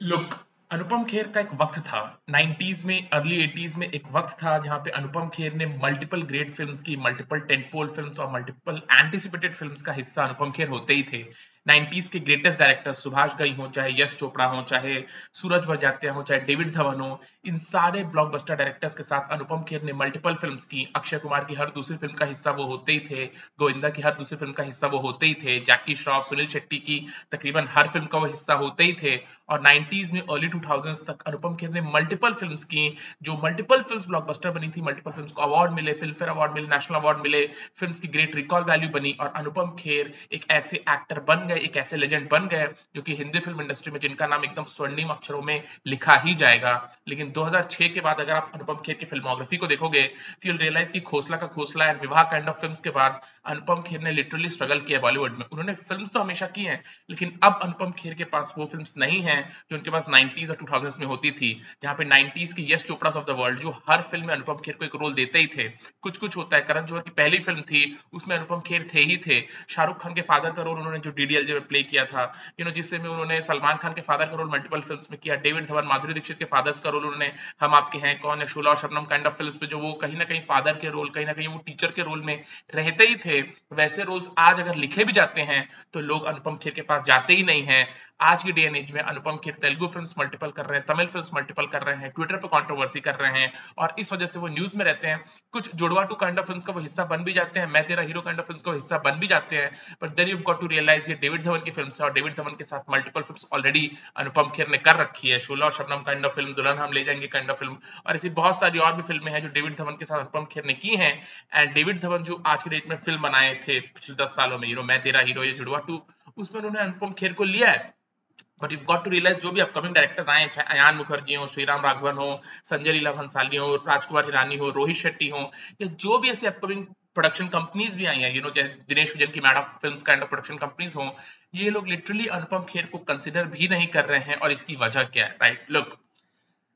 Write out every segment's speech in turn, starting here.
Look, अनुपम खेर का एक वक्त था 90s में, अर्ली 80s में एक वक्त था जहां पे अनुपम खेर ने मल्टीपल ग्रेट फिल्म्स की, मल्टीपल टेंटपोल फिल्म्स और मल्टीपल एंटिसिपेटेड फिल्म्स का हिस्सा अनुपम खेर होते ही थे। 90s के ग्रेटेस्ट डायरेक्टर सुभाष घई हो, चाहे यश चोपड़ा हो, चाहे सूरज बड़जात्या हो, चाहे डेविड धवन हो, इन सारे ब्लॉकबस्टर डायरेक्टर्स के साथ अनुपम खेर ने मल्टीपल फिल्म्स की। अक्षय कुमार की हर दूसरी फिल्म का हिस्सा वो होते ही थे, गोविंदा की हर दूसरी फिल्म का हिस्सा वो होते ही थे, जैकी श्रॉफ, सुनील शेट्टी की तकरीबन हर फिल्म का वो हिस्सा होते ही थे। और 90s में अर्ली 2000s तक अनुपम खेर ने मल्टीपल फिल्म्स की, जो मल्टीपल फिल्म्स ब्लॉकबस्टर बनी थी, मल्टीपल फिल्म्स को अवार्ड मिले, फिल्म फेयर अवार्ड मिले, नेशनल अवार्ड मिले, फिल्म्स की ग्रेट रिकॉल वैल्यू बनी। और अनुपम खेर एक ऐसे एक्टर बन गए, एक ऐसे लेजेंड बन गए जो कि हिंदी फिल्म इंडस्ट्री में जिनका नाम एकदम स्वर्णिम अक्षरों में लिखा ही जाएगा। लेकिन 2006 के बाद अगर आप अनुपम खेर की फिल्मोग्राफी को देखोगे तो you'll realize कि खोसला का खोसला एंड विवाह काइंड ऑफ फिल्म्स के बाद अनुपम खेर ने लिटरली स्ट्रगल किया बॉलीवुड में। उन्होंने फिल्म तो हमेशा की हैं, लेकिन अब अनुपम खेर के पास वो फिल्म्स नहीं हैं जो उनके पास 90s और 2000s में होती थी। जहां पे 90s के Yash Chopra of the world जो हर फिल्म में अनुपम खेर को एक रोल देते ही थे। कुछ कुछ होता है, करण जौहर की पहली फिल्म थी, उसमें अनुपम खेर थे ही थे। शाहरुख खान के फादर का रोल उन्होंने जो डीडीएलजे में प्ले किया था, जिससे में उन्होंने सलमान खान के फादर का रोल मल्टीपल फिल्म्स में किया। डेविड धवन, माधुरी दीक्षित के फादर्स का रोल उन्होंने हम आपके हैं कौन या शोला और शबनम काइंड ऑफ फिल्म्स में, जो वो कहीं ना कहीं फादर के रोल, कहीं ना कहीं वो टीचर के रोल में रहते ही थे। वैसे रोल्स आज अगर लिखे भी जाते हैं तो लोग अनुपम खेर के पास जाते ही नहीं हैं। आज की डे एंड एज में अनुपम खेर तेलुगु फिल्म्स मल्टीपल कर रहे हैं, तमिल फिल्म्स मल्टीपल कर रहे हैं, ट्विटर पे कंट्रोवर्सी कर रहे हैं, और इस वजह से वो न्यूज में रहते हैं। कुछ जुड़वा टू काइंड ऑफ फिल्म्स का वो हिस्सा बन भी जाते हैं, मैं तेरा हीरो काइंड ऑफ फिल्म्स का वो हिस्सा बन भी जाते हैं। But then you got to realise ये डेविड धवन की फिल्म है, और डेविड धवन के साथ multiple films already Anupam Kher ने कर रखी है। शोला और शबनम काइंड ऑफ फिल्म, दुल्हन हम ले जाएंगे काइंड ऑफ फिल्म, और ऐसी बहुत सारी और भी फिल्में हैं जो डेविड धवन के साथ अनुपम खेर ने की हैं। एंड डेविड धवन जो आज की डेट में फिल्म बनाए थे पिछले 10 सालों में, मैं तेरा हीरो, ये जुड़वा टू, उसमें उन्होंने अनुपम खेर को लिया है। But you got to realise जो भी अपकमिंग डायरेक्टर्स आए, चाहे अयान मुखर्जी हो, श्रीराम राघवन हो, संजय लीला भंसाली हो, राजकुमार हिरानी हो, रोहित शेट्टी हो, या जो भी ऐसे अपकमिंग प्रोडक्शन कंपनीज भी आई हैं, चाहे दिनेश विजन की mad of films kind of production companies हो, ये लोग लिटरली अनुपम खेर को कंसिडर भी नहीं कर रहे हैं। और इसकी वजह क्या है? Right, look,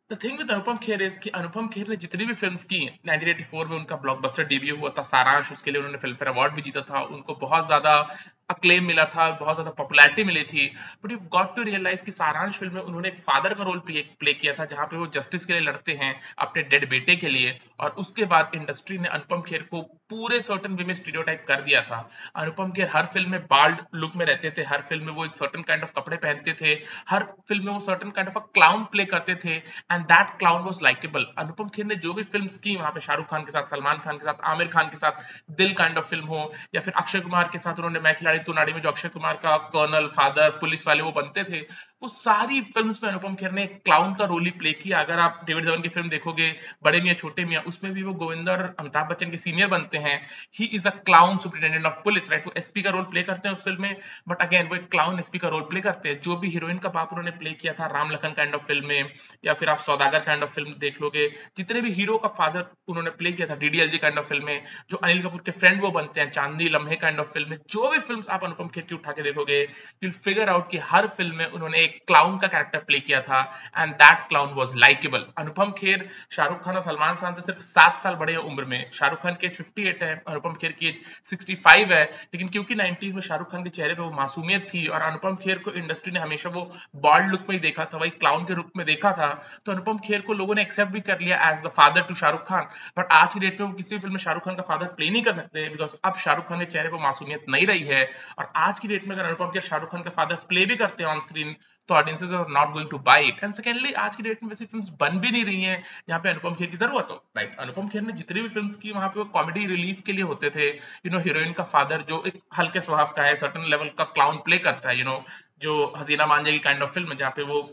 the thing with Anupam Kher is कि अनुपम खेर ने जितनी भी फिल्म्स की, 1984 में उनका ब्लॉकबस्टर डेब्यू हुआ था सारांश, उसके लिए उन्होंने फिल्म फेयर अवार्ड भी जीता था, उनको बहुत ज्यादा अक्लेम मिला था, बहुत ज्यादा पॉपुलैरिटी मिली थी। But you got to realise कि सारांश फिल्म में उन्होंने एक फादर का रोल प्ले किया था, जहां पे वो जस्टिस के लिए लड़ते हैं, अपने डेड बेटे के लिए। और उसके बाद इंडस्ट्री ने अनुपम खेर को पूरे सर्टन वे में स्टीरियोटाइप कर दिया था। अनुपम खेर हर फिल्म में बाल्ड लुक में रहते थे, हर फिल्म में वो एक सर्टन काइंड ऑफ कपड़े पहनते थे, हर फिल्म में वो certain kind of a clown play करते थे, and that clown was likeable. Anupam Kher ने जो भी फिल्म्स की, वहां पे शाहरुख खान के साथ, सलमान खान के साथ, आमिर खान के साथ दिल काइंड ऑफ फिल्म हो, या फिर अक्षय कुमार के साथ उन्होंने मैं खिलाड़ी तू नाड़ी में जो अक्षय कुमार का कर्नल, फादर, पुलिस वाले वो बनते थे, वो सारी फिल्म्स में अनुपम खेर ने एक क्लाउन का रोल ही प्ले किया। अगर आप डेविड धवन की फिल्म देखोगे, बड़े मियां छोटे मियां, उसमें भी वो गोविंदा और अमिताभ बच्चन के सीनियर बनते हैं। He is a clown superintendent of police, right? वो एसपी का रोल प्ले करते हैं उस फिल्म में, बट अगेन वो एक क्लाउन एसपी का रोल प्ले करते हैं। जो भी हीरोइन का बाप उन्होंने प्ले किया था Ram Lakhan kind of film में, या फिर आप सौदागर काइंड ऑफ फिल्म देख लोगे, जितने भी हीरो का फादर उन्होंने प्ले किया था डीडीएलजे काइंड ऑफ फिल्म में, जो अनिल कपूर के फ्रेंड वो बनते हैं चांदनी लम्हे काइंड ऑफ फिल्म में, जो भी फिल्म्स आप अनुपम खेर की उठा के देखोगे, you'll figure out कि हर फिल्म में उन्होंने एक क्लाउन का कैरेक्टर प्ले किया था, and that clown was likeable. Anupam Kher Shahrukh Khan और सलमान खान से सिर्फ 7 साल बड़े हैं उम्र में। शाहरुख खान की एज 58 है, अनुपम खेर की एज 65 है, लेकिन क्योंकि 90s में शाहरुख खान के चेहरे पे वो मासूमियत थी, और अनुपम खेर को इंडस्ट्री ने हमेशा वो बॉल्ड लुक में ही देखा था, वही क्लाउन के रूप में देखा था, तो अनुपम खेर को लोगों ने एक्सेप्ट भी कर लिया as the father to Shahrukh Khan. But आज की डेट में वो किसी भी फिल्म में शाहरुख खान का फादर प्ले नहीं कर सकते, बिकॉज अब शाहरुख खान के चेहरे पर मासूमियत नहीं रही है। और आज की डेट में अगर अनुपम खेर शाहरुख खान का फादर प्ले भी करते हैं ऑन स्क्रीन, तो audiences are not going to buy it. And secondly, आज की डेट में वैसी फिल्म्स बन भी नहीं रही हैं जहां पे अनुपम खेर की जरूरत हो, राइट? अनुपम खेर ने जितनी भी फिल्म्स की, वहां पे वो कॉमेडी रिलीफ के लिए होते थे। हीरोइन का फादर जो एक हल्के स्वभाव का है, सर्टन लेवल का क्लाउन प्ले करता है, जो हसीना मान जाएगी काइंड ऑफ फिल्म, जहाँ पे वो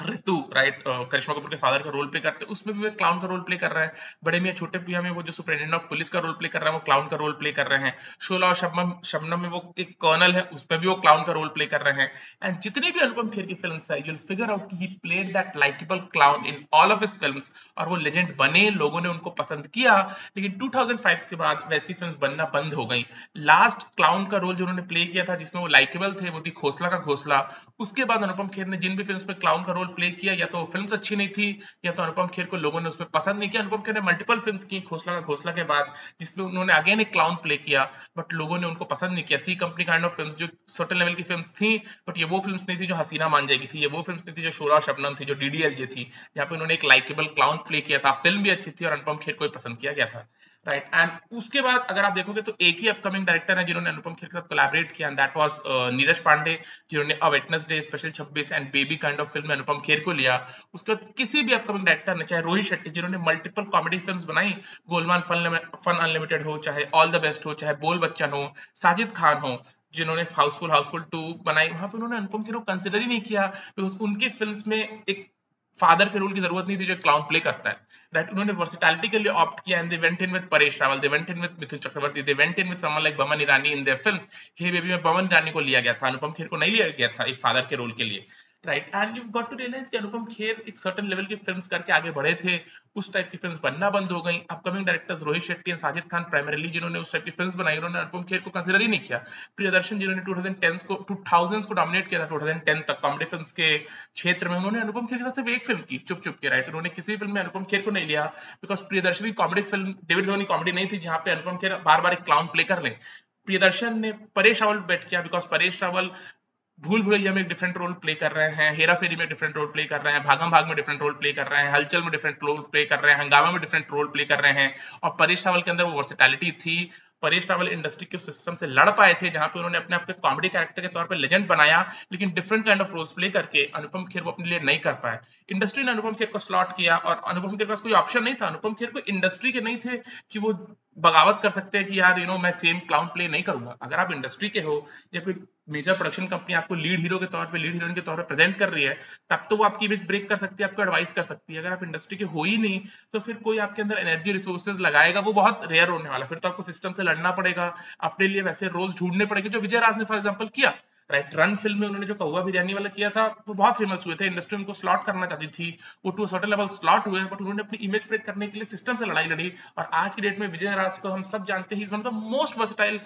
ऋतु, राइट, करिश्मा कपूर के फादर का रोल प्ले करते हैं, उसमें भी वो एक क्लाउन का रोल प्ले कर रहा है। बड़े मियां छोटे मियां में वो जो सुपरिटेंडेंट ऑफ पुलिस का रोल प्ले कर रहा है, वो क्लाउन का रोल प्ले कर रहे हैं। शोला और शबनम शबनम में वो एक कर्नल है, उसमें भी वो क्लाउन का रोल प्ले कर रहे हैं। एंड जितनी भी अनुपम खेर की फिल्म्स है, यू विल फिगर आउट कि he played that likeable clown in all of his films, और वो लेजेंड बने, लोगों ने उनको पसंद किया। लेकिन 2005 के बाद वैसी फिल्म्स बनना बंद हो गई। लास्ट क्लाउन का रोल जो उन्होंने प्ले किया था जिसमें वो लाइकेबल थे, वो थी खोसला का घोसला। उसके बाद अनुपम खेर ने जिन भी फिल्म्स में क्लाउन का रोल प्ले किया, या तो वो फिल्म अच्छी नहीं थी या तो अनुपम खेर को लोगों ने उसमें पसंद नहीं किया। अनुपम खेर ने मल्टीपल फिल्म्स की घोषणा का घोषणा के बाद, जिसमें उन्होंने अगेन एक क्लाउन प्ले किया, बट लोगों ने उनको पसंद नहीं किया। सी कंपनी काइंड ऑफ फिल्म्स जो सर्टेन लेवल की फिल्म्स थी, बट ये वो फिल्म्स नहीं थी जो हसीना मान जाएगी थी, ये वो फिल्म्स नहीं थी जो शोरा शबनम थी, जो डीडीएलजे थी, जहाँ पे उन्होंने एक लाइकेबल क्लाउन प्ले किया था। फिल्म भी अच्छी थी और अनुपम खेर को भी पसंद किया गया था, राइट। एंड उसके बाद अगर आप देखोगे तो एक ही अपकमिंग डायरेक्टर है जिन्होंने अनुपम खेर के साथ कोलैबोरेट किया, and that was Neeraj Pandey, जिन्होंने a Wednesday, special 26 and baby kind of film में अनुपम खेर को लिया। उसके बाद किसी भी अपकमिंग डायरेक्टर ने, चाहे रोहित शेट्टी जिन्होंने मल्टीपल कॉमेडी फिल्म्स बनाई, गोलमाल फन अनलिमिटेड हो, चाहे ऑल द बेस्ट हो, चाहे बोल बच्चन हो, साजिद खान हो, जिन्होंने हाउसफुल 2 बनाई, वहां पे उन्होंने अनुपम खेर को कंसिडर ही नहीं किया, बिकॉज उनकी फिल्म्स में एक फादर के रोल की जरूरत नहीं थी जो क्लाउन प्ले करता है, राइट। उन्होंने वर्सिटैलिटी के लिए ऑप्ट किया, and they went in with Paresh Rawal, they went in with Mithun Chakraborty, they went in with someone like Boman Irani in their films. Hey baby में बमन ईरानी को लिया गया था, अनुपम खेर को नहीं लिया गया था एक फादर के रोल के लिए, right. And you got to realise कि अनुपम खेर एक सर्टेन लेवल की फिल्म्स करके आगे बढ़े थे, उस टाइप की फिल्म्स बनना बंद हो गई। Upcoming directors Rohit Shetty and Sajid Khan primarily जिन्होंने उस टाइप की फिल्म्स बनाई, उन्होंने अनुपम खेर को कंसिडर ही नहीं किया। प्रियदर्शन जिन्होंने 2010s को डोमिनेट किया था, 2010 तक कॉमेडी फिल्म्स के क्षेत्र में, उन्होंने अनुपम खेर के साथ सिर्फ एक फिल्म की, चुप चुप के, राइट। उन्होंने किसी फिल्म में अनुपम खेर को नहीं लिया, बिकॉज प्रियदर्शन की comedy film David Dhoni comedy नहीं थी जहां पे अनुपम खेर बार बार एक क्लाउन प्ले कर ले। प्रियदर्शन ने परेश रावल बेट किया, बिकॉज परेश रावल भूल भुलैया में एक डिफरेंट रोल प्ले कर रहे हैं, हेरा फेरी में डिफरेंट रोल प्ले कर रहे हैं, भागम भाग में डिफरेंट रोल प्ले कर रहे हैं, हलचल में डिफरेंट रोल प्ले कर रहे हैं, हंगामा में डिफरेंट रोल प्ले कर रहे हैं। और परेश रावल के अंदर वो वर्सेटैलिटी थी। परेश रावल इंडस्ट्री के सिस्टम से लड़ पाए थे जहां पे उन्होंने अपने आप को कॉमेडी कैरेक्टर के तौर पे लेजेंड बनाया, लेकिन different kind of roles play करके अनुपम खेर वो अपने लिए नहीं कर पाए। इंडस्ट्री ने अनुपम खेर को स्लॉट किया, और अनुपम खेर के पास कोई ऑप्शन नहीं था। अनुपम खेर को इंडस्ट्री के नहीं थे कि वो बगावत कर सकते हैं कि यार मैं सेम क्लाउन प्ले नहीं करूंगा। अगर आप इंडस्ट्री के हो या कोई मेजर प्रोडक्शन कंपनी आपको लीड हीरो के तौर पे, लीड हीरोइन के तौर पे प्रेजेंट कर रही है, तब तो वो आपकी इमेज ब्रेक कर सकती है, आपको एडवाइस कर सकती है। अगर आप इंडस्ट्री के हो ही नहीं, तो फिर कोई आपके अंदर एनर्जी रिसोर्सेज लगाएगा, वो बहुत रेयर होने वाला। फिर तो आपको सिस्टम से लड़ना पड़ेगा, अपने लिए वैसे रोल्स ढूंढने पड़ेंगे, जो विजय राज ने फॉर एग्जाम्पल किया, राइट। रन फिल्म में उन्होंने जो कौवा बिरयानी वाला किया था, वो बहुत फेमस हुए थे, इंडस्ट्री उनको स्लॉट करना चाहती थी, वो टू सर्टेन लेवल स्लॉट हुए, बट उन्होंने अपनी इमेज ब्रेक करने के लिए सिस्टम से लड़ाई लड़ी। और आज की डेट में विजय राज को हम सब जानते हैं, he is one of the most versatile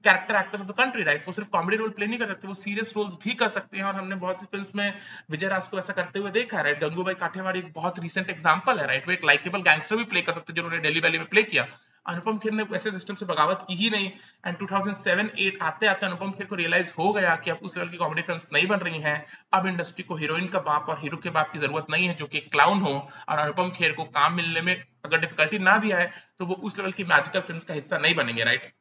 character actors of the country, right. वो सिर्फ कॉमेडी रोल प्ले नहीं कर सकते, वो सीरियस रोल्स भी कर सकते हैं, और हमने बहुत सी फिल्म्स में विजय राज को ऐसा करते हुए देखा है, राइट। गंगूबाई काठियावाड़ी एक बहुत रिसेंट एग्जांपल है, राइट। वो एक लाइकेबल गैंगस्टर भी प्ले कर सकते हैं, जिन्होंने दिल्ली वैली में प्ले किया। अनुपम खेर ने ऐसे सिस्टम से बगावत की ही नहीं, एंड 2007-8 आते आते अनुपम खेर को रियलाइज हो गया कि अब उस लेवल की कॉमेडी फिल्म्स नहीं बन रही हैं। अब इंडस्ट्री को हीरोइन का बाप और हीरो के बाप की जरूरत नहीं है जो कि क्लाउन हो, और अनुपम खेर को काम मिलने में अगर डिफिकल्टी ना भी आए तो वो उस लेवल की मैजिकल फिल्म्स का हिस्सा नहीं बनेंगे, राइट।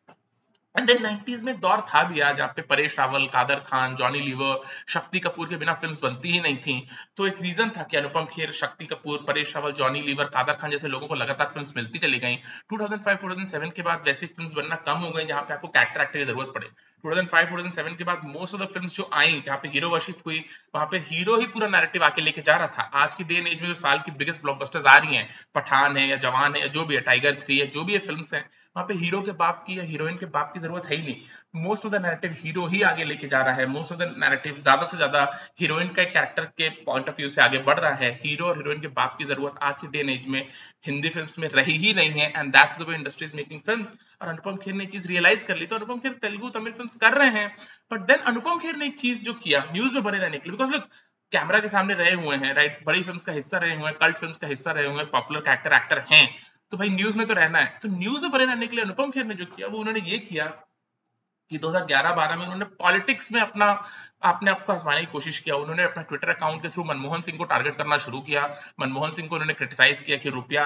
एंड देन 90s में एक दौर था भी यार, जहाँ पे परेश रावल, कादर खान, जॉनी लीवर, शक्ति कपूर के बिना फिल्म्स बनती ही नहीं थी। तो एक रीजन था कि अनुपम खेर, शक्ति कपूर, परेश रावल, जॉनी लीवर, कादर खान जैसे लोगों को लगातार फिल्म्स मिलती चली गई। 2005-2007 के बाद वैसी फिल्म्स बनना कम हो गई जहाँ पे आपको कैरेक्टर एक्टर की जरूरत पड़े। 2005-2007 के बाद मोस्ट ऑफ द फिल्म्स जो आई जहाँ पे हीरो वर्शिप हुई, वहां पे हीरो ही पूरा नैरेटिव आके लेके जा रहा था। आज की डे एंड एज में जो साल की बिगेस्ट ब्लॉकबस्टर्स आ रही हैं, पठान है या जवान है या जो भी है, टाइगर 3 है, जो भी ये फिल्म्स हैं, वहां पे हीरो के बाप की या हीरोइन के बाप की जरूरत है ही नहीं। Most of the narrative hero ही आगे लेके जा रहा है। मोस्ट ऑफ द नैरेटिव ज्यादा से ज्यादा हीरोइन का कैरेक्टर के पॉइंट ऑफ व्यू से आगे बढ़ रहा है। हीरो और हीरोइन के बाप की जरूरत आज की डे एंड एज में हिंदी फिल्म्स में रही ही नहीं है, and that's the way industry is making films. और अनुपम खेर ने चीज रियलाइज कर ली, तो अनुपम खेर तेलुगु तमिल फिल्म्स कर रहे हैं। बट देन अनुपम खेर ने एक चीज जो किया न्यूज में बने रहने के लिए, बिकॉज लुक, कैमरा के सामने रहे हुए हैं, राइट, बड़ी फिल्म्स का हिस्सा रहे हुए हैं, कल्ट फिल्म्स का हिस्सा रहे हुए हैं, पॉपुलर कैरेक्टर एक्टर हैं, तो भाई न्यूज में तो रहना है। तो न्यूज में बने रहने के लिए अनुपम खेर ने जो किया, वो उन्होंने ये किया कि 2011-12 में उन्होंने पॉलिटिक्स में अपने आप को आजमाने की कोशिश किया। उन्होंने अपने ट्विटर अकाउंट के थ्रू मनमोहन सिंह को टारगेट करना शुरू किया। मनमोहन सिंह को उन्होंने क्रिटिसाइज किया कि रुपया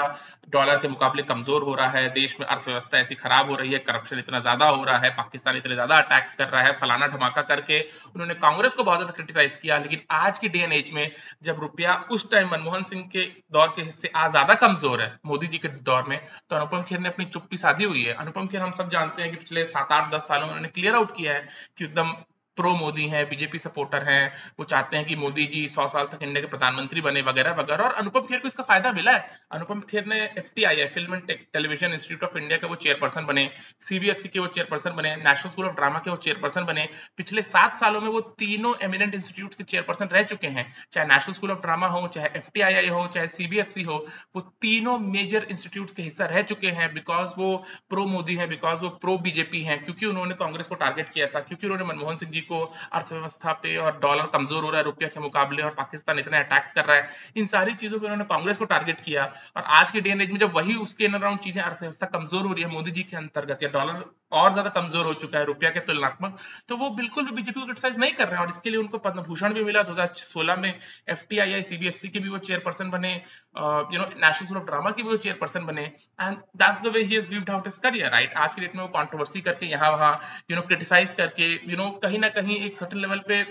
डॉलर के मुकाबले कमजोर हो रहा है, देश में अर्थव्यवस्था ऐसी खराब हो रही है, करप्शन इतना ज्यादा हो रहा है, पाकिस्तान इतने ज्यादा अटैक्स कर रहा है, फलाना धमाका करके उन्होंने कांग्रेस को बहुत ज्यादा क्रिटिसाइज किया। लेकिन आज की डे एंड एज में जब रुपया उस टाइम मनमोहन सिंह के दौर के हिस्से आज ज्यादा कमजोर है, मोदी जी के दौर में, तो अनुपम खेर ने अपनी चुप्पी साधी हुई है। अनुपम खेर हम सब जानते हैं कि पिछले 7-8-10 सालों में उन्होंने क्लियर आउट किया है कि एकदम प्रो मोदी है, बीजेपी सपोर्टर हैं, वो चाहते हैं कि मोदी जी 100 साल तक इंडिया के प्रधानमंत्री बने, वगैरह वगैरह। और अनुपम खेर को इसका फायदा मिला है। अनुपम खेर ने FTI, film and television institute of India के वो चेयरपर्सन बने, सीबीएफसी के वो चेयरपर्सन बने, नेशनल स्कूल ऑफ ड्रामा के वो चेयरपर्सन बने। पिछले 7 सालों में वो तीनों एमिनेंट इंस्टीट्यूट के चेयरपर्सन रह चुके हैं, चाहे नेशनल स्कूल ऑफ ड्रामा हो, चाहे एफटीआई हो, चाहे सीबीएफसी हो। वो तीनों मेजर इंस्टीट्यूट के हिस्सा रह चुके हैं, बिकॉज वो प्रो मोदी है, बिकॉज वो प्रो बीजेपी है, क्योंकि उन्होंने कांग्रेस को टारगेट किया था, क्योंकि उन्होंने मनमोहन सिंह जी को, अर्थव्यवस्था पे, और डॉलर कमजोर हो रहा है रुपया के मुकाबले, और पाकिस्तान इतने अटैक्स कर रहा है, इन सारी चीजों पे उन्होंने कांग्रेस को टारगेट किया। और आज के डे एंड एज में जब वही उसके इन अराउंड चीजें, अर्थव्यवस्था कमजोर हो रही है मोदी जी के अंतर्गत, या डॉलर और ज्यादा कमजोर हो चुका है रुपया के तुलनात्मक, तो वो बिल्कुल भी बीजेपी को क्रिटिसाइज नहीं कर रहे हैं। और इसके लिए उनको पद्म भूषण भी मिला 2016 में। एफटीआई सीबीएफसी के भी वो चेयरपर्सन बने, नेशनल स्कूल ऑफ ड्रामा की भी वो चेयरपर्सन बने, and that's the way he has lived out his career, right. आज की डेट में वो कंट्रोवर्सी करके यहाँ वहाँ क्रिटिसाइज करके, कहीं ना कहीं एक सर्टेन लेवल पे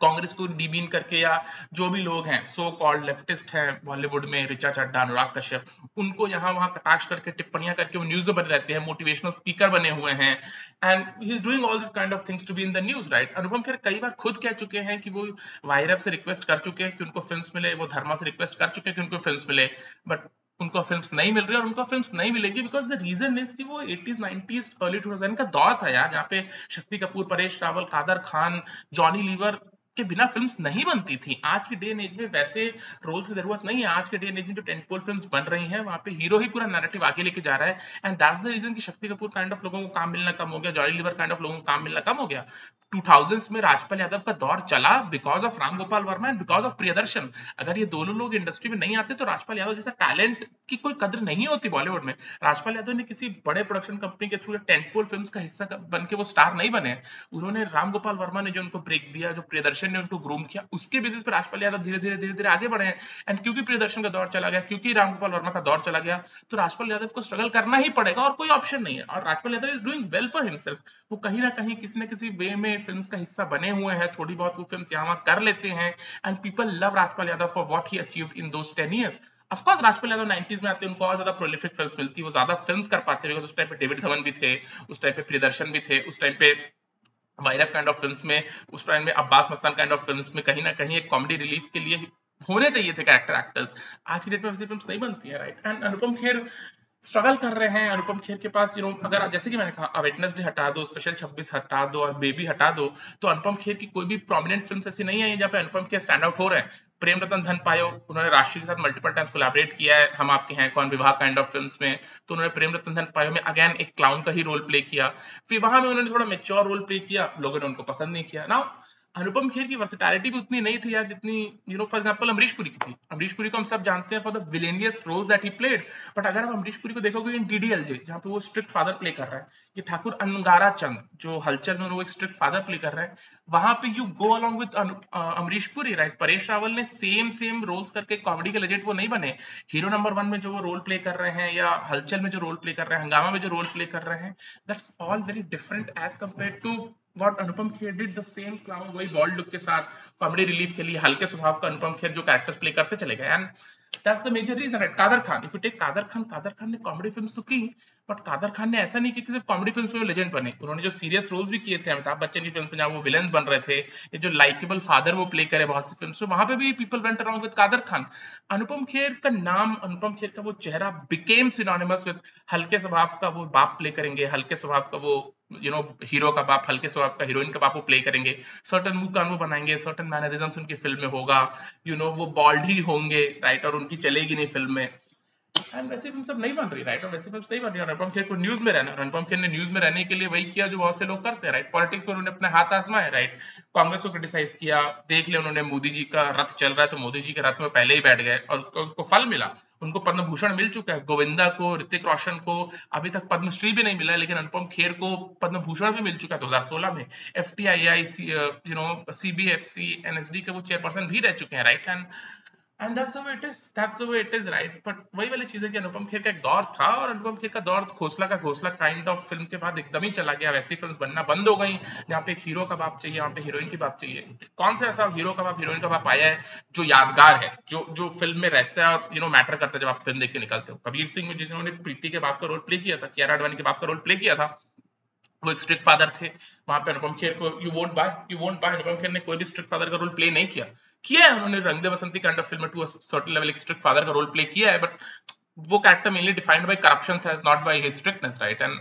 कांग्रेस को डीबीन करके, या जो भी लोग हैं सो कॉल्ड लेफ्टिस्ट हैं बॉलीवुड में, ऋचा चड्ढा, अनुराग कश्यप, उनको यहाँ वहां कटाक्ष करके, टिप्पणियां करके वो न्यूज में बने रहते हैं, मोटिवेशनल स्पीकर बने हुए हैं, and he is doing all this kind of things to be in the news, right. Anupam Kher कई बार खुद कह चुके हैं कि वो वायरफ से रिक्वेस्ट कर चुके हैं कि उनको फिल्म मिले, वो धर्मा से रिक्वेस्ट कर चुके हैं कि उनको फिल्म मिले, बट उनको फिल्म्स नहीं मिल रही, और उनको फिल्म्स नहीं मिलेगी बिकॉज द रीजन इज कि वो 80s 90s अर्ली 2000 का दौर था यार, जहाँ पे शक्ति कपूर, परेश रावल, कादर खान, जॉनी लीवर के बिना फिल्म्स नहीं बनती थी। आज के डे एंड एज में वैसे रोल्स की जरूरत नहीं है। आज के डे एंड एज में जो टेंटपोल फिल्म्स बन रही हैं वहां पे हीरो ही पूरा नैरेटिव आगे लेके जा रहा है, एंड दैट्स द रीजन कि शक्ति कपूर काइंड ऑफ लोगों को काम मिलना कम हो गया, जॉनी लीवर काइंड ऑफ लोगों को काम मिलना कम हो गया। 2000s में राजपाल यादव का दौर चला because of Ram Gopal Verma and because of Priyadarshan. अगर ये दोनों लोग इंडस्ट्री में नहीं आते तो राजपाल यादव जैसा टैलेंट की कोई कद्र नहीं होती बॉलीवुड में। राजपाल यादव ने किसी बड़े प्रोडक्शन कंपनी के थ्रू टेंटपोल फिल्म्स का हिस्सा बन के वो स्टार नहीं बने। उन्होंने, राम गोपाल वर्मा ने जो उनको ब्रेक दिया, जो प्रियदर्शन ने उनको ग्रूम किया, उसके बेसिस पर राजपाल यादव धीरे धीरे आगे बढ़े हैं। एंड क्योंकि प्रियदर्शन का दौर चला गया, क्योंकि राम गोपाल वर्मा का दौर चला गया, तो राजपाल यादव को स्ट्रगल करना ही पड़ेगा और कोई ऑप्शन नहीं है। और Rajpal Yadav is doing well for himself. वो कहीं ना कहीं किसी न किसी वे में फिल्म्स का हिस्सा बने हुए हैं, थोड़ी बहुत वो फिल्म्स यहाँ वहाँ कर लेते हैं, and people love Rajpal Yadav for what he achieved in those 10 years। Of course Rajpal Yadav 90s में आते हैं, उनको और ज्यादा प्रोलिफिक फिल्म्स मिलती, वो ज्यादा फिल्म्स कर पाते हैं, उस टाइम पे डेविड धवन भी थे, उस टाइम पे प्रियदर्शन भी थे, उस टाइम पे वायरफ काइंड ऑफ फिल्म्स में, उस टाइम में Abbas Mastan kind of films में कहीं ना कहीं एक कॉमेडी रिलीफ के लिए होने चाहिए थे कैरेक्टर एक्टर्स। आज की डेट में वैसी फिल्म्स नहीं बनती है, right. And Anupam Kher struggle कर रहे हैं। अनुपम खेर के पास अगर जैसे कि मैंने कहा वेडनेसडे हटा दो, स्पेशल 26 हटा दो और बेबी हटा दो, तो अनुपम खेर की कोई भी प्रोमिनेंट फिल्म ऐसी नहीं है जहाँ पे अनुपम खेर स्टैंड आउट हो रहे हैं। प्रेम रतन धन पायो, उन्होंने राशि के साथ मल्टीपल टाइम्स कोलैबोरेट किया है, हम आपके हैं कौन, विवाह काइंड ऑफ फिल्म्स में, तो उन्होंने प्रेम रतन धन पायो में अगेन एक क्लाउन का ही रोल प्ले किया। विवाह में उन्होंने थोड़ा मेच्योर रोल प्ले किया, लोगों ने उनको पसंद नहीं किया ना। अनुपम खेर की वर्सेटैलिटी भी उतनी नहीं थी यार जितनी फॉर एग्जांपल अमरीश पुरी की थी। अमरीश पुरी को हम सब जानते हैं for the villainous roles that he played, but अगर आप अमरीश पुरी को देखोगे इन डीडीएलजे जहां पे वो स्ट्रिक्ट फादर प्ले कर रहा है, ये ठाकुर अंगारा चंद जो हलचल में वो एक स्ट्रिक्ट फादर प्ले कर रहा है, वहां पे you go along with Amrish Puri, right. Paresh Rawal ने सेम रोल्स करके कॉमेडी के लेजेंड वो नहीं बने। हीरो नंबर 1 में जो वो रोल प्ले कर रहे हैं, या हलचल में जो रोल प्ले कर रहे हैं, हंगामा में जो रोल प्ले कर रहे हैं, that's all very different as compare to what Anupam Kher did the same clown, वही बॉल्ड लुक के साथ कॉमेडी रिलीफ के लिए हल्के स्वभाव का अनुपम खेर जो कैरेक्टर्स प्ले करते चले गए, and that's the major reason, right. Kader Khan, if you take Kader Khan ने कॉमेडी फिल्म्स तो की, बट कादर खान ने ऐसा नहीं किया कि सिर्फ कॉमेडी फिल्म्स में लेजेंड बने। उन्होंने जो सीरियस रोल्स भी किए थे अमिताभ बच्चन की फिल्म्स में जहां वो विलेंस बन रहे थे, ये जो लाइकेबल फादर वो प्ले करे बहुत सी फिल्म्स में, वहां पे भी people went around with Kader Khan. Anupam Kher का नाम, अनुपम खेर का वो चेहरा बिकेम सिनोनिमस विद हल्के स्वभाव का वो बाप प्ले करेंगे, हल्के स्वभाव का वो हीरो का बाप, हल्के स्वभाव का हीरोइन का बाप वो प्ले करेंगे, सर्टन मुंह कान वो बनाएंगे, सर्टन मैनरिज्म्स उनकी फिल्म में होगा, वो बॉल्ड ही होंगे, राइट, और उनकी चलेगी नहीं फिल्म में। एंड वैसे फिल्म सब नहीं बन रही, राइट, और वैसे फिल्म नहीं बन रही। अनुपम खेर को न्यूज में रहना, और अनुपम खेर ने न्यूज में रहने के लिए वही किया जो बहुत से लोग करते हैं, राइट। पॉलिटिक्स में उन्होंने अपने हाथ आजमाए, राइट। कांग्रेस को क्रिटिसाइज किया, देख लिया उन्होंने मोदी जी का रथ चल रहा है तो मोदी जी के रथ में पहले ही बैठ गए, और उसको फल मिला। उनको पद्म भूषण मिल चुका है, गोविंदा को, ऋतिक रोशन को अभी तक पद्मश्री भी नहीं मिला, लेकिन अनुपम खेर को पद्म भूषण भी मिल चुका है 2016 में। एफटीआई सीबीएफसी एनएसडी के वो चेयरपर्सन भी रह चुके हैं, right. And that's the way it is, right. But वही वाली चीज है कि अनुपम खेर का एक दौर था, और अनुपम खेर का दौर घोसला का घोसला काइंड ऑफ फिल्म के बाद एकदम ही चला गया। वैसी फिल्म बनना बंद हो गई जहाँ पे एक हीरो का बाप चाहिए, यहाँ पे हीरोइन की बाप चाहिए। कौन सा ऐसा हीरो का बाप, हीरोइन का बाप आया है जो यादगार है, जो फिल्म में रहता है और मैटर करता है जब आप फिल्म देख के निकलते हो? कबीर सिंह में जिन्होंने प्रीति के बाप का रोल प्ले किया था, कियारा आडवाणी के बाप का रोल प्ले किया था, वो एक स्ट्रिक्ट फादर थे। वहां पे अनुपम खेर को you won't buy Anupam Kher ने कोई भी स्ट्रिक्ट फादर का रोल प्ले नहीं किया है। उन्होंने Rang De Basanti kind of film में टू अ सर्टेन लेवल एक स्ट्रिक्ट फादर का रोल प्ले किया है, बट वो character mainly defined by corruption था, not by his strictness, right. And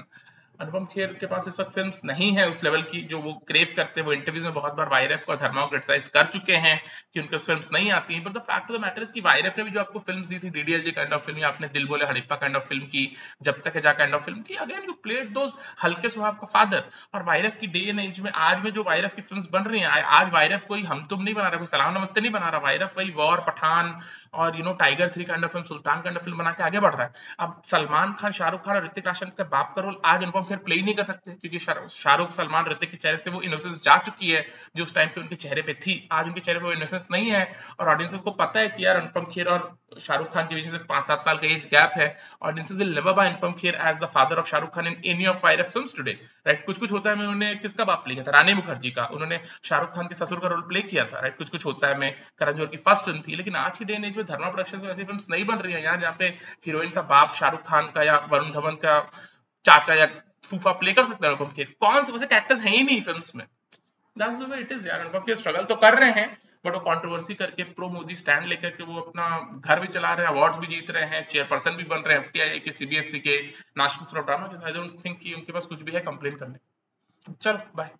Anupam Kher के पास इस वक्त फिल्म्स नहीं है उस लेवल की जो वो क्रेव करते हैं। वो इंटरव्यूज में बहुत बार वायरफ को और धर्मा को क्रिटिसाइज कर चुके हैं कि उनके फिल्म्स नहीं आती हैं, but the fact of the matter is कि वायरफ ने भी जो आपको फिल्म्स दी थी, डीडीएलजे काइंड ऑफ फिल्म, या आपने दिल बोले हड़प्पा काइंड ऑफ फिल्म की, जब तक है जा काइंड ऑफ फिल्म की, अगेन यू प्लेड दोज हल्के स्वभाव का फादर। और वायरफ की डे एंड एज में आज में जो वायरफ की फिल्म्स बन रही हैं, आज वायरफ कोई हम तुम नहीं बना रहा, कोई सलाम नमस्ते नहीं बना रहा, वायरफ वही वॉर, पठान और tiger 3 kind of film, Sultan kind of film बना के आगे बढ़ रहा है। अब सलमान खान, शाहरुख खान और ऋतिक रोशन के बाप का रोल आज अनुपम खेर प्ले ही नहीं कर सकते, क्योंकि शाहरुख, सलमान, ऋतिक के चेहरे से वो इनोसेंस जा चुकी है जो उस टाइम पे उनके चेहरे पे थी। आज उनके चेहरे पे वो इनोसेंस नहीं है, और ऑडियंसेस को पता है कि यार अनुपम खेर और शाहरुख खान के बीच में सिर्फ 5-7 साल का एज गैप है। Audiences will never buy Anupam Kher as the father of Shahrukh Khan in any of वायरफ फिल्म्स टुडे, राइट। कुछ कुछ होता है में उन्होंने किसका बाप प्ले किया था, रानी मुखर्जी का, उन्होंने शाहरुख खान के ससुर का रोल प्ले किया था, राइट। कुछ कुछ होता है में करण जौहर की फर्स्ट फिल्म थी। लेकिन आज की डे एंड एज में धर्मा प्रोडक्शंस में ऐसी फिल्म्स नहीं बन रही है यार, जहाँ पे हीरोइन का बाप शाहरुख खान का या वरुण धवन का चाचा या फूफा प्ले कर सकते हैं अनुपम खेर। कौन से वैसे कैरेक्टर्स है ही नहीं फिल्म्स में। That's the way it is यार। अनुपम खेर स्ट्रगल तो कर रहे हैं, बट वो कंट्रोवर्सी करके प्रो मोदी स्टैंड लेकर के वो अपना घर भी चला रहे हैं, अवार्ड्स भी जीत रहे हैं, चेयरपर्सन भी बन रहे हैं एफटीआई के, सीबीएफसी के, नेशनल स्कूल ऑफ ड्रामा के। आई डोंट थिंक कि उनके पास कुछ भी है कंप्लेन करने। चलो बाय।